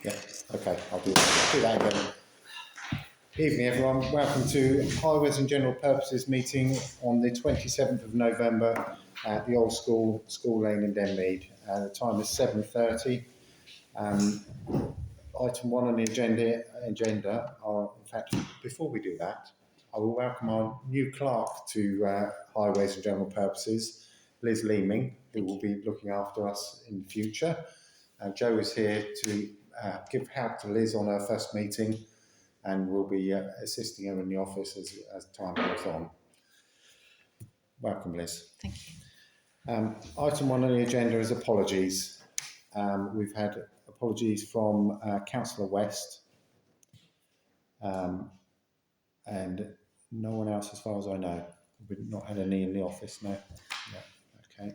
Yeah, okay, I'll do that again. Evening everyone, welcome to Highways and General Purposes meeting on the 27th of November at the Old School Lane in Denmead. The time is 7:30. Item 1 on the agenda are, in fact, before we do that, I will welcome our new clerk to Highways and General Purposes, Liz Leeming, who will be looking after us in the future. Joe is here to give help to Liz on her first meeting, and will be assisting her in the office as time goes on. Welcome, Liz. Thank you. Item 1 on the agenda is apologies. We've had apologies from Councillor West, and no one else as far as I know. We've not had any in the office, no. Okay.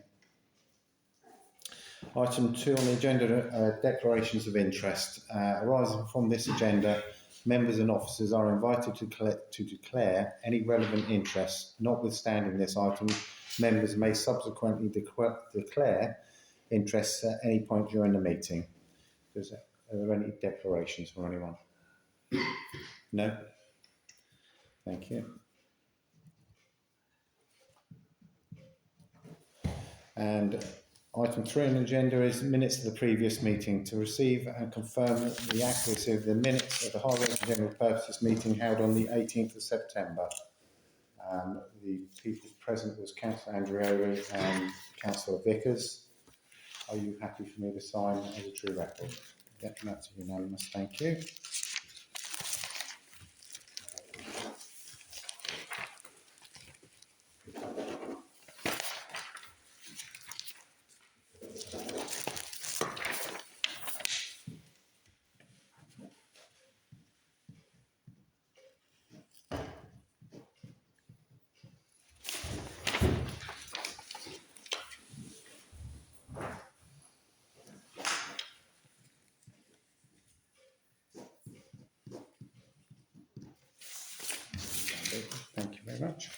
Item 2 on the agenda, declarations of interest. Arising from this agenda, members and officers are invited to declare any relevant interests. Notwithstanding this item, members may subsequently declare interests at any point during the meeting. Are there any declarations from anyone? No? Thank you. And item 3 on the agenda is minutes of the previous meeting. To receive and confirm the accuracy of the minutes of the Highways and General Purposes meeting held on the 18th of September. The people present was Councillor Andreoli and Councillor Vickers. Are you happy for me to sign as a true record? Yep, that's unanimous, thank you. Thank you very much.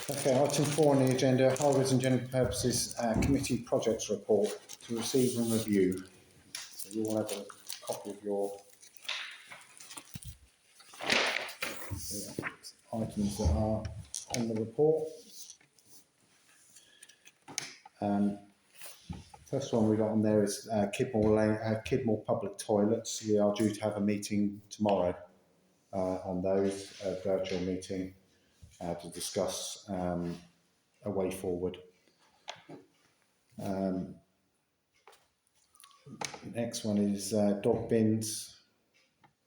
Okay, item 4 on the agenda, Highways and General Purposes Committee Projects Report to receive and review. So you all have a copy of your items that are on the report. First one we got on there is Kidmore Public Toilets. We are due to have a meeting tomorrow on those, a virtual meeting to discuss a way forward. Next one is dog bins.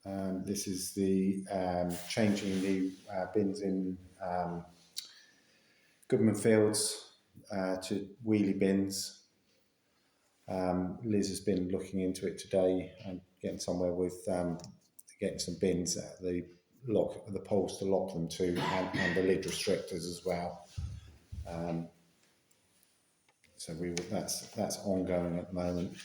This is the changing the bins in Goodman Fields to wheelie bins. Liz has been looking into it today and getting somewhere with getting some bins at the poles to lock them to, and the lid restrictors as well. So that's ongoing at the moment.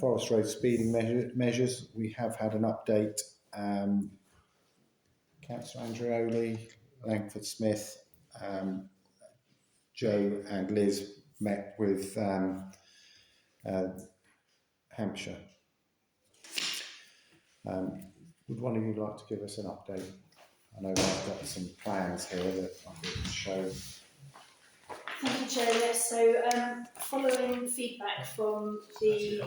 Forest Road speeding measures. We have had an update. Councillor Andreoli, Langford Smith, Joe and Liz met with Hampshire. Would one of you like to give us an update? I know I've got some plans here that I can show. Thank you, Chair. Yes, so following feedback from the...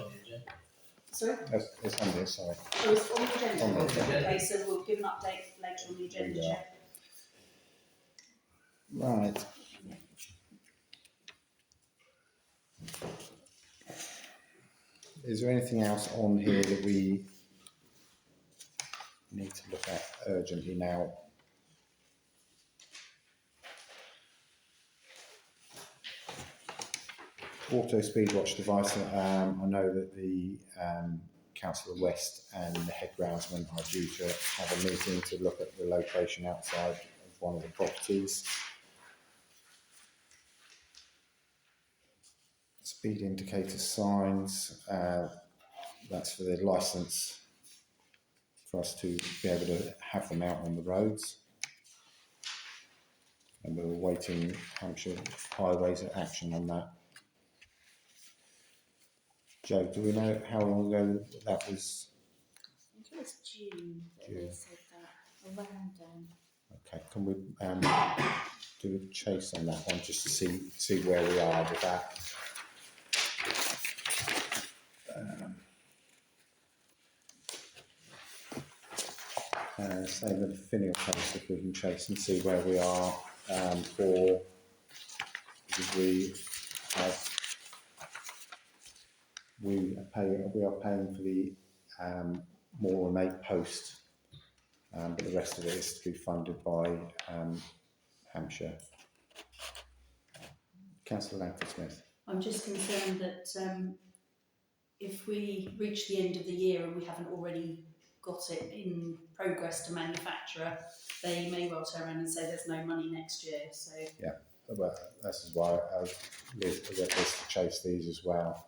Sorry? It's on this, sorry. Oh, it's on the agenda. Okay, so we'll give an update later on the agenda, Chair. Right. Is there anything else on here that we need to look at urgently now? Auto speed watch device. I know that the Councillor West and the head groundsman are due to have a meeting to look at the location outside of one of the properties. Speed indicator signs. That's for the licence for us to be able to have them out on the roads. and we're awaiting Hampshire Highways action on that. Joe, do we know how long ago that was? I think it was June that they said that, around Okay, can we do a chase on that one just to see where we are with that? Same with the finial case, if we can chase and see where we are for, because we are paying for the more than 8 post, but the rest of it is to be funded by Hampshire. Councillor Langford-Smith. I'm just concerned that if we reach the end of the year and we haven't already got it in progress to manufacturer, they may well turn around and say there's no money next year. So yeah, well, this is why Liz to chase these as well.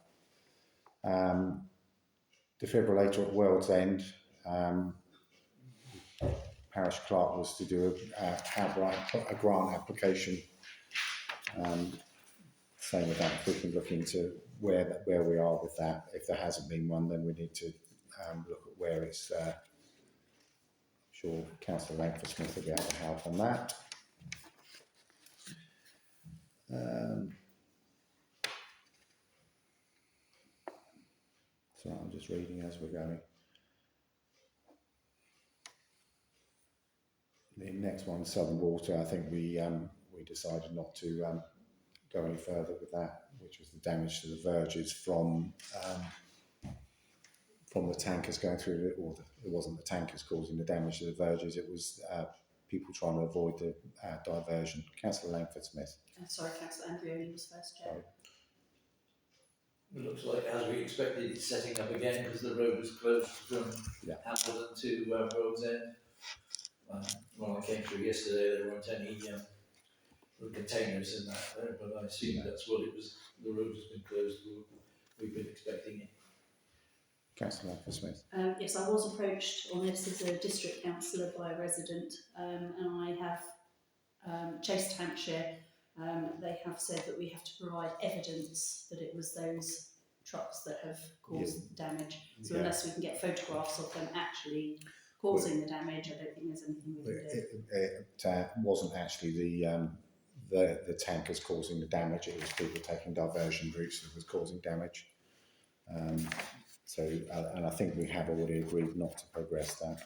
Defibrillator at World's End. Parish clerk was to do a grant application. Same with that. If we can look into where we are with that. If there hasn't been one, then we need to look at where it's. I'm sure Councillor Langford-Smith will be able to help on that. So I'm just reading as we're going. The next one, Southern Water. I think we decided not to go any further with that, which was the damage to the verges from the tankers going through, or it wasn't the tankers causing the damage to the verges, it was people trying to avoid the diversion. Councillor Langford-Smith. Sorry, Councillor Andrew, was first, Chair. Sorry. It looks like, as we expected, it's setting up again because the road was closed from Hamilton to Road's End. When I came through yesterday, there weren't any containers in that there, but I assume that's what it was. The road has been closed. We've been expecting it. Councillor Langford-Smith. Yes, I was approached on this as a district councillor by a resident, and I have chased Hampshire. They have said that we have to provide evidence that it was those trucks that have caused damage. So unless we can get photographs of them actually causing the damage, I don't think there's anything we can do. It wasn't actually the tankers causing the damage. It was people taking diversion routes that was causing damage. And I think we have already agreed not to progress that.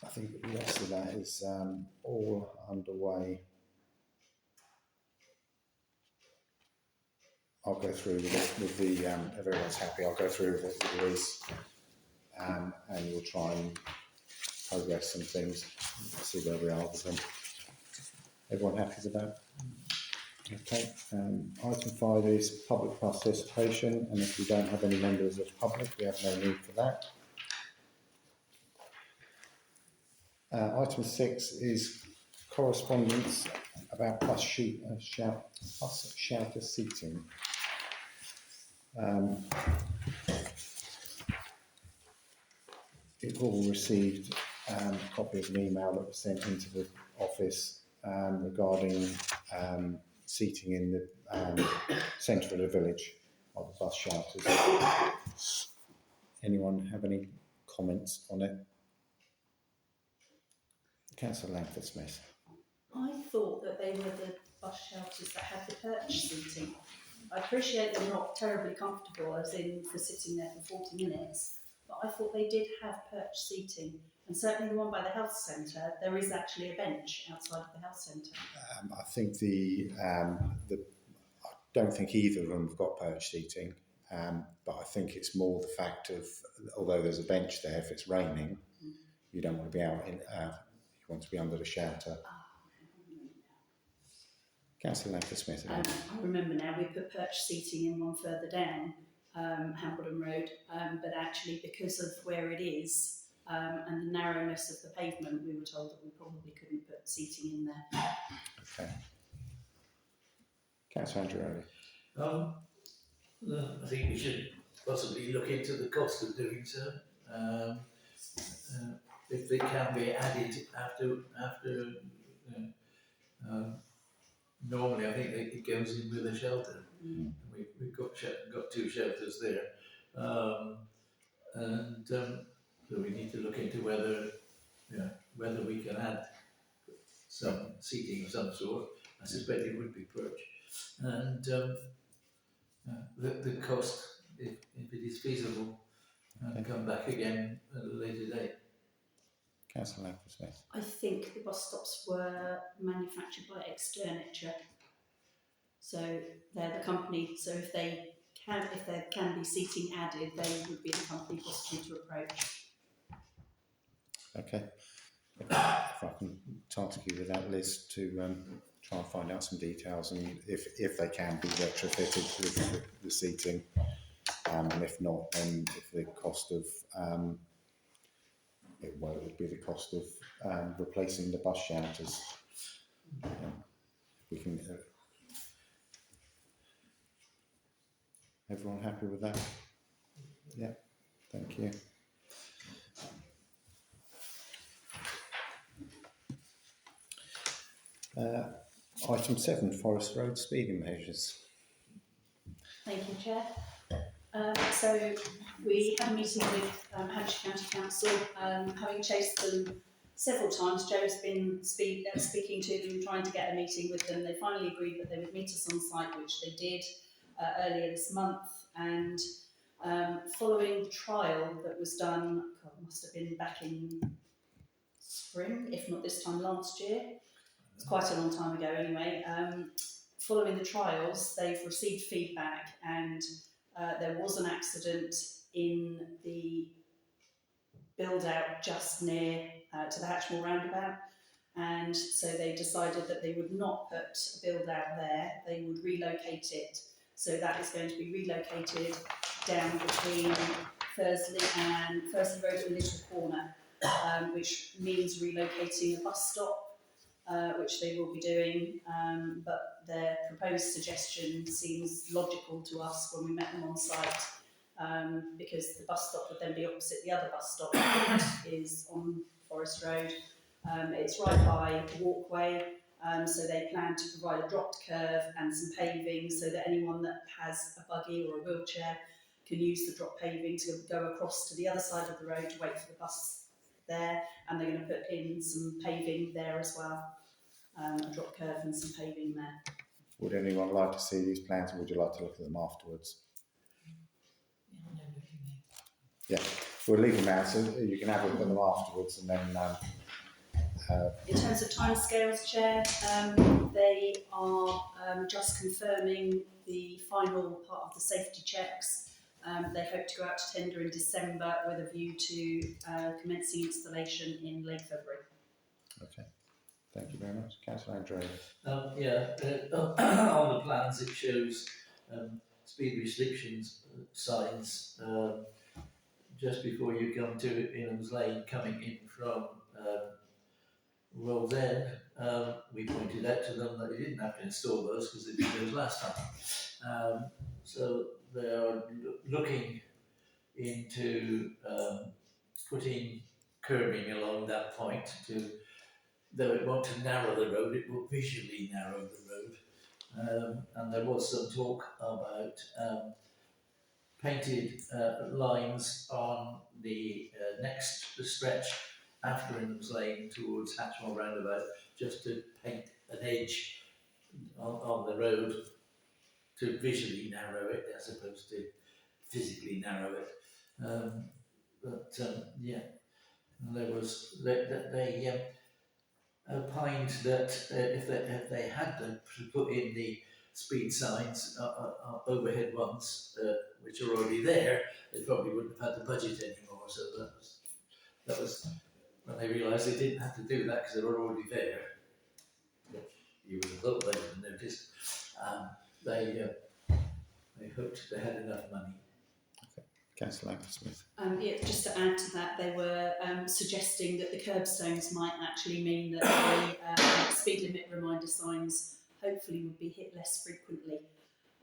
I think the rest of that is all underway. I'll go through with the if everyone's happy, I'll go through with it with Liz, and we'll try and progress some things, see where we are with them. Everyone happy with that? Okay. Item 5 is public participation, and if we don't have any members of the public, we have no need for that. Item 6 is correspondence about bus shelter seating. You've all received a copy of an email that was sent into the office regarding seating in the centre of the village of the bus shelters. Anyone have any comments on it? Councillor Langford-Smith. I thought that they were the bus shelters that had the perch seating. I appreciate they're not terribly comfortable, as in for sitting there for 40 minutes, but I thought they did have perch seating. And certainly the one by the health centre, there is actually a bench outside of the health centre. I think I don't think either of them have got perch seating, but I think it's more the fact of, although there's a bench there, if it's raining, you don't want to be out in. You want to be under the shelter. Councillor Langford-Smith. I remember now, we put perch seating in one further down Hambledon Road, but actually because of where it is and the narrowness of the pavement, we were told that we probably couldn't put seating in there. Okay. Councillor Andrew. I think we should possibly look into the cost of doing so. If they can be added after normally I think it goes in with a shelter. We've got two shelters there, so we need to look into whether we can add some seating of some sort. I suspect it would be perch, and the cost, if it is feasible, and come back again at a later date. Councillor Langford-Smith. I think the bus stops were manufactured by H&GP, so they're the company. So if there can be seating added, they would be the company possibly to approach. Okay. If I can task you with that, Liz, to try and find out some details, and if they can be retrofitted with the seating, and if not, then if the cost of it would be the cost of replacing the bus shelters. We can. Everyone happy with that? Yeah. Thank you. Item 7, Forest Road speeding measures. Thank you, Chair. So we had a meeting with Hampshire County Council, having chased them several times. Joe's been speaking to them, trying to get a meeting with them. They finally agreed that they would meet us on site, which they did earlier this month. And following the trial that was done, must have been back in spring, if not this time last year. It's quite a long time ago anyway. Following the trials, they've received feedback, and there was an accident in the build-out just near to the Hatchmore roundabout, and so they decided that they would not put a build-out there, they would relocate it. So that is going to be relocated down between Thursley Road and Little Corner, which means relocating a bus stop, which they will be doing, but their proposed suggestion seems logical to us when we met them on site, because the bus stop would then be opposite the other bus stop that is on Forest Road. It's right by the walkway, so they plan to provide a dropped curve and some paving so that anyone that has a buggy or a wheelchair can use the drop paving to go across to the other side of the road to wait for the bus there, and they're going to put in some paving there as well, a drop curve and some paving there. Would anyone like to see these plans, or would you like to look at them afterwards? Yeah, we'll leave them out so you can have a look at them afterwards, and then. In terms of timescales, Chair, they are just confirming the final part of the safety checks. They hope to go out to tender in December with a view to commencing installation in late February. Okay, thank you very much. Councillor Andrew. On the plans it shows speed restrictions signs just before you come to Inham's Lane coming in from Roll's End. We pointed out to them that they didn't have to install those because they did those last time. So they are looking into putting curbing along that point though it won't narrow the road, it will visually narrow the road. And there was some talk about painted lines on the next stretch after Inham's Lane towards Hatchmore roundabout, just to paint an edge on the road to visually narrow it as opposed to physically narrow it. Yeah, and there was they opined that if they had to put in the speed signs, overhead ones, which are already there, they probably wouldn't have had the budget anymore. So that was when they realised they didn't have to do that because they were already there. You would have thought they would have noticed. They hoped they had enough money. Councillor Langford-Smith. Yeah, just to add to that, they were suggesting that the curbstones might actually mean that the speed limit reminder signs hopefully would be hit less frequently.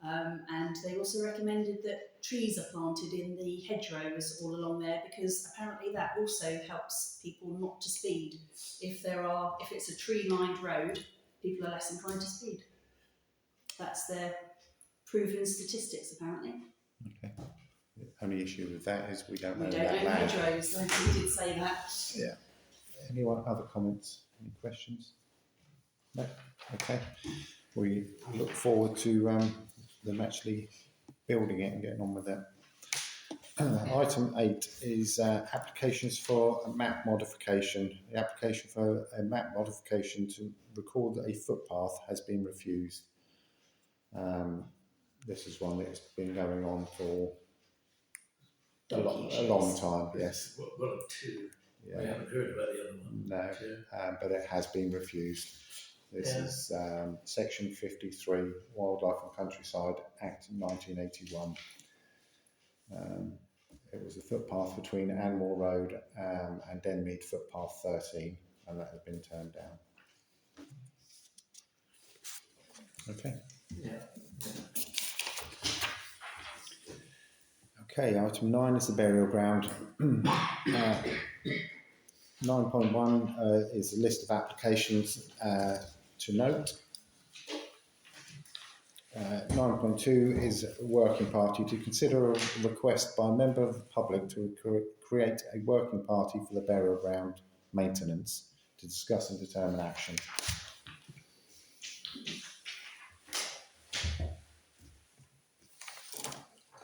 And they also recommended that trees are planted in the hedgerows all along there, because apparently that also helps people not to speed. If it's a tree-lined road, people are less inclined to speed. That's their proven statistics, apparently. Okay. The only issue with that is we don't We know don't that know land. hedgerows, we did say that. Yeah. Anyone other comments? Any questions? No. Okay. We look forward to them actually building it and getting on with it. Item 8 is applications for a map modification. The application for a map modification to record a footpath has been refused. This is one that's been going on for a long time, yes. One of two. Yeah. We haven't heard about the other one. No, but it has been refused. This is Section 53, Wildlife and Countryside Act 1981. It was a footpath between Anmore Road and Denmead Footpath 13, and that has been turned down. Okay. Okay, item 9 is the burial ground. 9.1 is a list of applications to note. 9.2 is a working party to consider a request by a member of the public to create a working party for the burial ground maintenance to discuss and determine action.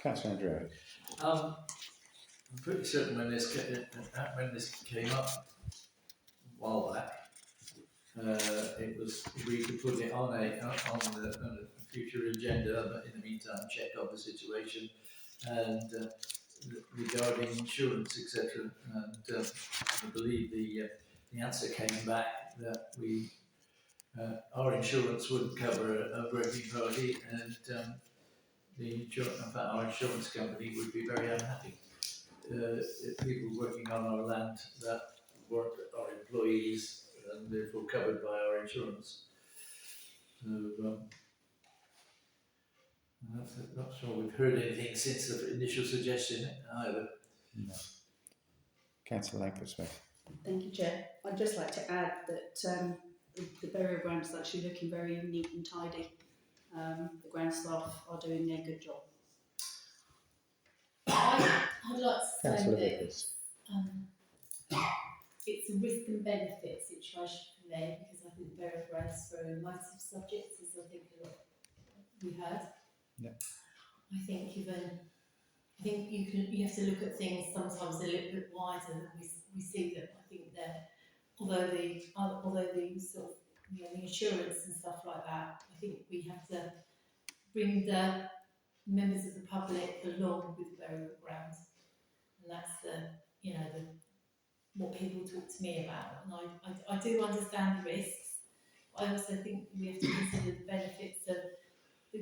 Councillor Andrew. I'm pretty certain when this came up a while back, it was agreed to put it on a future agenda, but in the meantime check on the situation and regarding insurance, etc. And I believe the answer came back that our insurance wouldn't cover a working party, and our insurance company would be very unhappy. People working on our land that weren't our employees and therefore covered by our insurance. So I'm not sure we've heard anything since the initial suggestion either. No. Councillor Langford-Smith. Thank you, Chair. I'd just like to add that the burial ground is actually looking very neat and tidy. The ground staff are doing their good job. I'd like to say Councillor that Vickers. it's a risk and benefit situation for me, because I think burial grounds is a very emotive subject, as I think we heard. Yeah. I think you have to look at things sometimes a little bit wider than we see them. I think that although the sort of the insurance and stuff like that, I think we have to bring the members of the public along with the burial grounds, and that's what people talk to me about. And I do understand the risks, but I also think we have to consider the benefits of the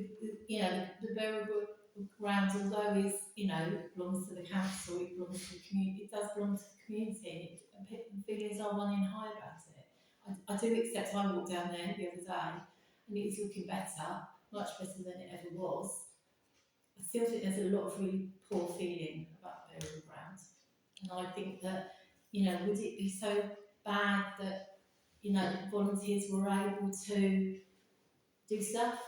burial grounds, although it belongs to the council, it belongs to the community, it does belong to the community, and feelings are running high about it. I do accept I walked down there the other day and it is looking better, much better than it ever was. I still think there's a lot of really poor feeling about burial grounds, and I think that would it be so bad that volunteers were able to do stuff?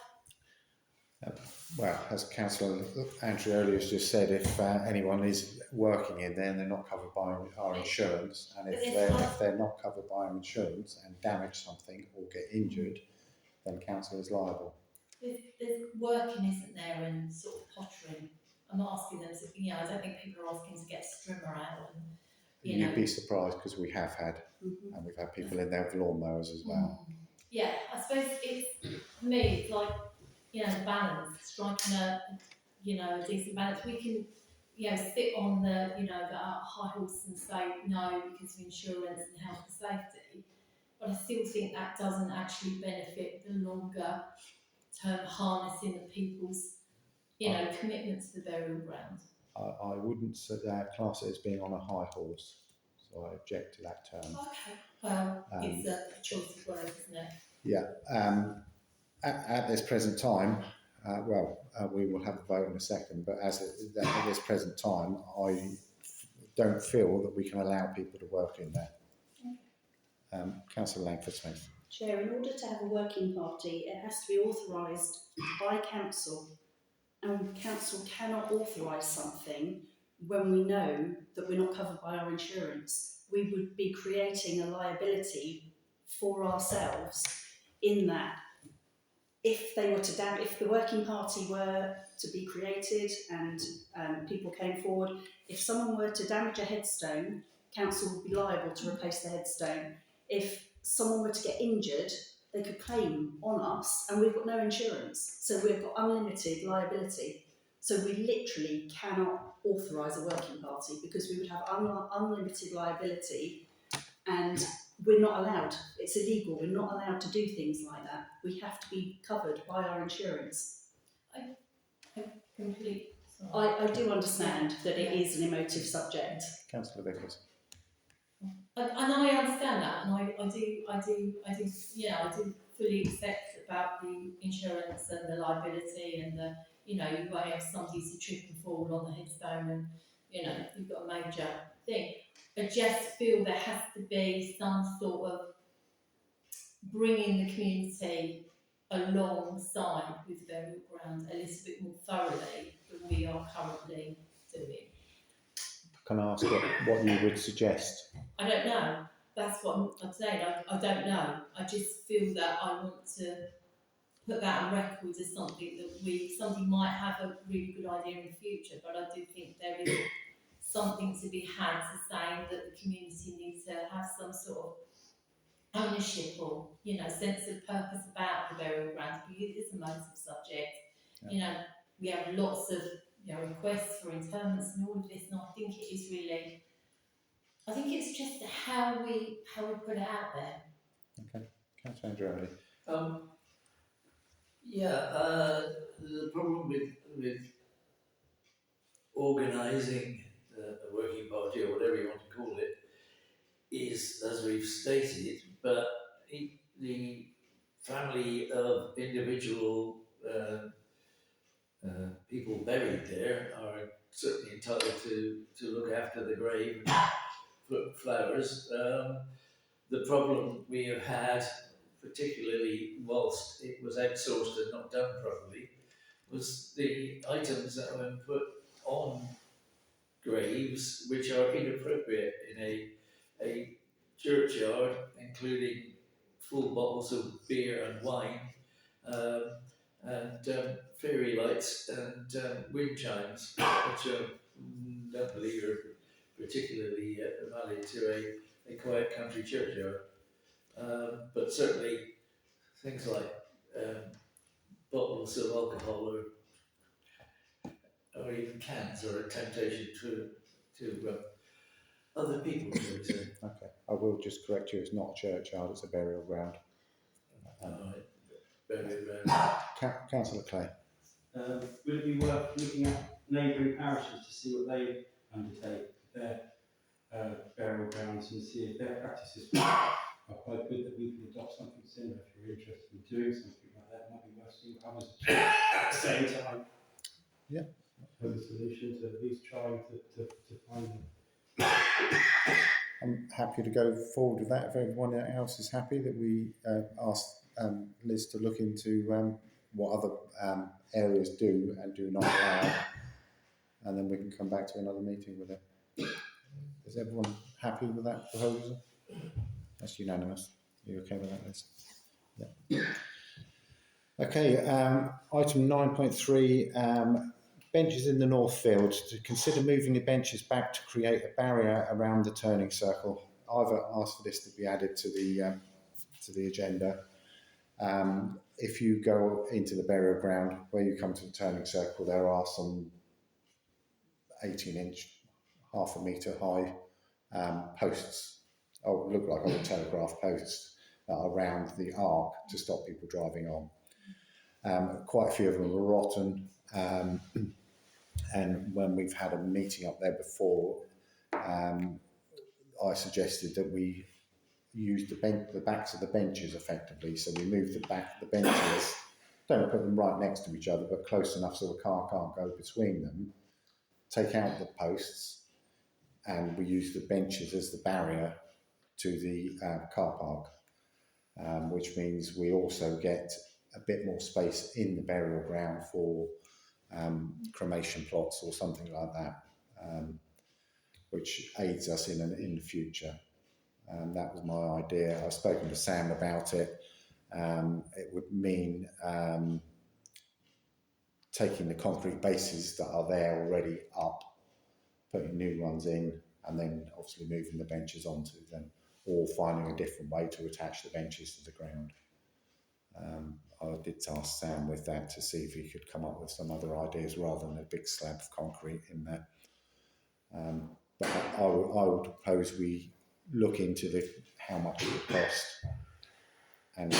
Well, as Councillor Andrew earlier has just said, if anyone is working in there and they're not covered by our insurance, and if they're not covered by our insurance and damage something or get injured, then council is liable. There's working, isn't there, and sort of pottering. I'm not asking them to, I don't think people are asking to get a strimmer out. And, You'd be surprised, because we have had, and we've had people in there with lawnmowers as well. Yeah, I suppose for me, it's like, the balance, striking a decent balance. We can, sit on the high horse and say no because of insurance and health and safety, but I still think that doesn't actually benefit the longer term harnessing of people's, commitment to the burial ground. I wouldn't class it as being on a high horse, so I object to that term. Okay, well, it's a choice of words, isn't it? Yeah. At this present time, We will have a vote in a second, but at this present time, I don't feel that we can allow people to work in there. Councillor Langford-Smith. Chair, in order to have a working party, it has to be authorised by council, and council cannot authorise something when we know that we're not covered by our insurance. We would be creating a liability for ourselves in that if the working party were to be created and people came forward, if someone were to damage a headstone, council would be liable to replace the headstone. If someone were to get injured, they could claim on us, and we've got no insurance, so we've got unlimited liability. So we literally cannot authorise a working party because we would have unlimited liability, and we're not allowed. It's illegal. We're not allowed to do things like that. We have to be covered by our insurance. I completely. I do understand that it is an emotive subject. Councillor Vickers. And I understand that, and I do fully accept about the insurance and the liability and the, you won't have somebody to trip and fall on the headstone and, you've got a major thing. I just feel there has to be some sort of bringing the community alongside with burial ground a little bit more thoroughly than we are currently doing. Can I ask what you would suggest? I don't know. That's what I'm saying. I don't know. I just feel that I want to put that on record as something that somebody might have a really good idea in the future, but I do think there is something to be had to say that the community needs to have some sort of ownership or, sense of purpose about the burial ground. It is a emotive subject. Yeah. We have lots of requests for interments and all of this, and I think it is really. I think it's just how we put it out there. Okay, Councillor Andrew. The problem with organising a working party or whatever you want to call it is, as we've stated, but the family of individual people buried there are certainly entitled to look after the grave and put flowers. The problem we have had, particularly whilst it was outsourced and not done properly, was the items that were put on graves which are inappropriate in a churchyard, including full bottles of beer and wine, and fairy lights and wind chimes, which I don't believe are particularly valid to a quiet country churchyard. But certainly things like bottles of alcohol or even cans are a temptation to other people, shall we say. Okay, I will just correct you, it's not a churchyard, it's a burial ground. Burial ground. Councillor Clay. Would it be worth looking at neighbouring parishes to see what they undertake their burial grounds and see if their practices are quite good, that we can adopt something similar? If you're interested in doing something like that, it might be worth seeing what others achieve at the same time. Yeah. As a solution to at least trying to find them. I'm happy to go forward with that if everyone else is happy that we ask Liz to look into what other areas do and do not allow, and then we can come back to another meeting with it. Is everyone happy with that proposal? That's unanimous. Are you okay with that, Liz? Yeah. Okay, item 9.3, benches in the North Field. To consider moving the benches back to create a barrier around the turning circle. I've asked for this to be added to the agenda. If you go into the burial ground, where you come to the turning circle, there are some 18-inch, half a metre high posts, look like on a telegraph posts around the arc to stop people driving on. Quite a few of them are rotten, and when we've had a meeting up there before, I suggested that we use the backs of the benches effectively. So we moved the back of the benches don't put them right next to each other, but close enough so a car can't go between them. Take out the posts, and we use the benches as the barrier to the car park, which means we also get a bit more space in the burial ground for cremation plots or something like that, which aids us in the future. That was my idea. I've spoken to Sam about it. It would mean taking the concrete bases that are there already up, putting new ones in, and then obviously moving the benches onto them, or finding a different way to attach the benches to the ground. I did ask Sam with that to see if he could come up with some other ideas rather than a big slab of concrete in there. But I would propose we look into how much it would cost and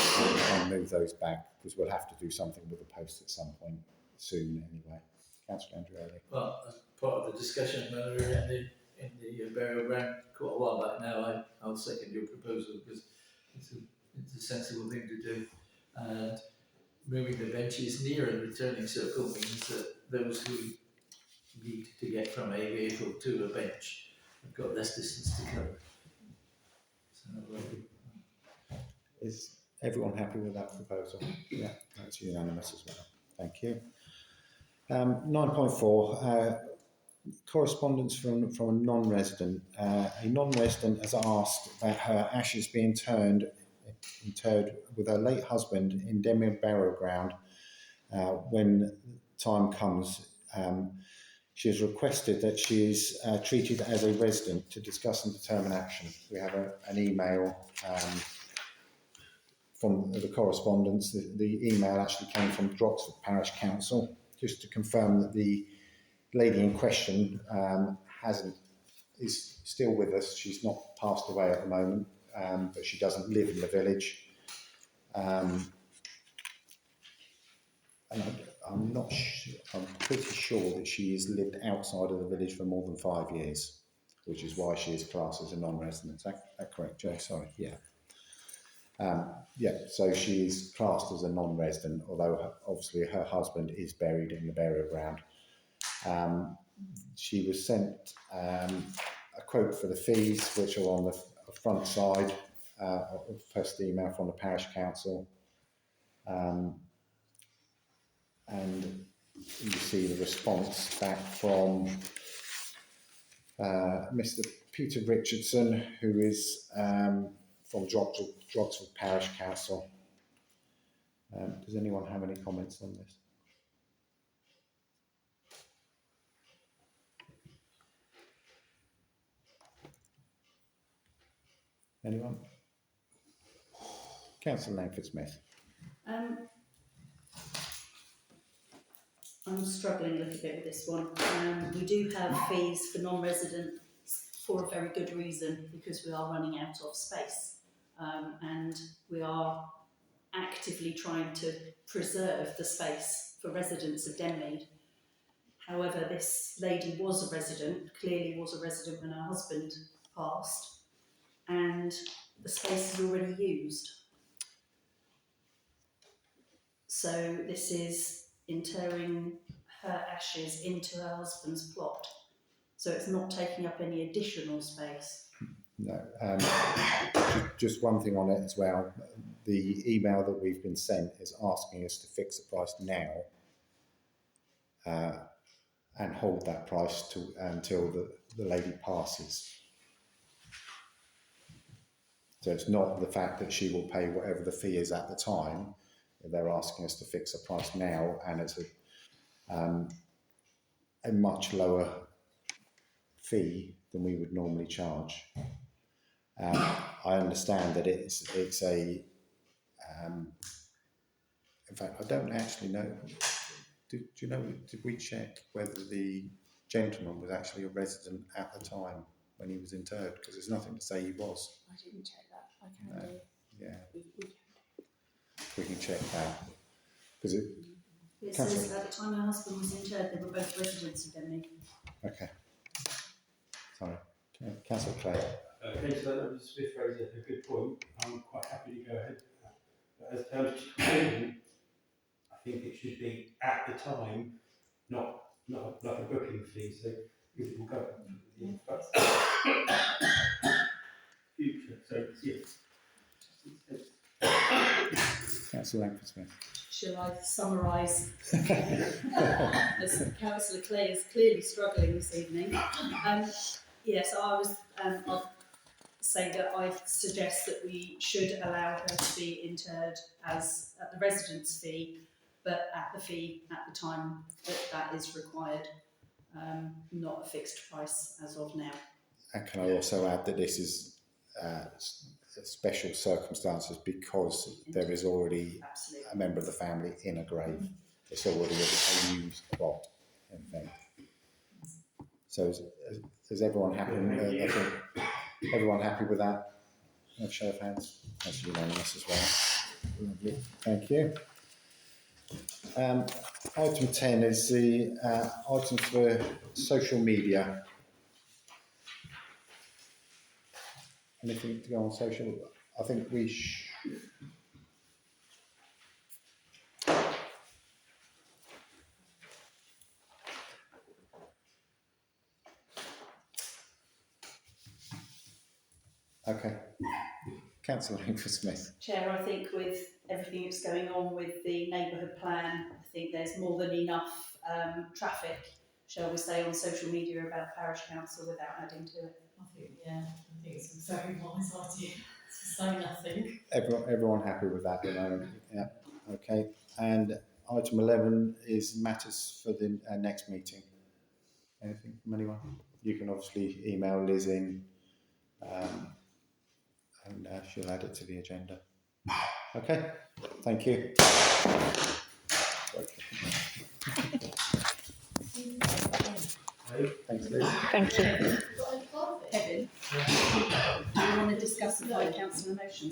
move those back, because we'll have to do something with the post at some point soon anyway. Councillor Andrew. Well, as part of the discussion when we were in the burial ground quite a while back now, I'll second your proposal because it's a sensible thing to do. And moving the benches near a returning circle means that those who need to get from a vehicle to a bench have got less distance to cover. So, is everyone happy with that proposal? Yeah, that's unanimous as well. Thank you. 9.4, correspondence from a non-resident. A non-resident has asked that her ashes be interred with her late husband in Denmead Burial Ground when time comes. She has requested that she is treated as a resident to discuss and determine action. We have an email from the correspondence. The email actually came from Droxford Parish Council, just to confirm that the lady in question is still with us. She's not passed away at the moment, but she doesn't live in the village. And I'm pretty sure that she has lived outside of the village for more than 5 years, which is why she is classed as a non-resident. Is that correct, Joe? Sorry, yeah. So she is classed as a non-resident, although obviously her husband is buried in the burial ground. She was sent a quote for the fees, which are on the front side of the first email from the parish council. And you see the response back from Mr. Peter Richardson, who is from Droxford Parish Council. Does anyone have any comments on this? Anyone? Councillor Langford-Smith. I'm struggling a little bit with this one. We do have fees for non-residents for a very good reason, because we are running out of space, and we are actively trying to preserve the space for residents of Denmead. However, this lady was a resident, clearly was a resident when her husband passed, and the space is already used. So this is interring her ashes into her husband's plot. So it's not taking up any additional space. No. Just one thing on it as well. The email that we've been sent is asking us to fix the price now and hold that price until the lady passes. So it's not the fact that she will pay whatever the fee is at the time. They're asking us to fix a price now, and it's a much lower fee than we would normally charge. I understand that it's a. In fact, I don't actually know. Do you know? Did we check whether the gentleman was actually a resident at the time when he was interred? Because there's nothing to say he was. I didn't check that. I can do. Yeah. We can check that. Because it says at the time her husband was interred, they were both residents of Denmead. Okay. Sorry. Councillor Clay. Councillor Smith raised a good point. I'm quite happy to go ahead. But as terms of conclusion, I think it should be at the time, not like a booking fee. So it will go future. So yes. Councillor Langford-Smith. Shall I summarise? As Councillor Clay is clearly struggling this evening. Yes, I'd say that I suggest that we should allow her to be interred as at the residence fee, but at the fee at the time that is required, not a fixed price as of now. And can I also add that this is special circumstances because there is already a member of the family in a grave. It's already a used plot, in fact. So is everyone happy? I think everyone happy with that? A show of hands. That's unanimous as well. Lovely. Thank you. Item 10 is the item for social media. Anything to go on social? I think we Okay. Councillor Langford-Smith. Chair, I think with everything that's going on with the neighbourhood plan, I think there's more than enough traffic, shall we say, on social media about parish council without adding to it. I think it's a very wise idea to say nothing. Everyone happy with that at the moment? Yeah. Okay. And item 11 is matters for the next meeting. Anything from anyone? You can obviously email Liz in, and she'll add it to the agenda. Okay. Thank you. Thanks, Liz. Thank you. Kevin, do you want to discuss the five councillor motions?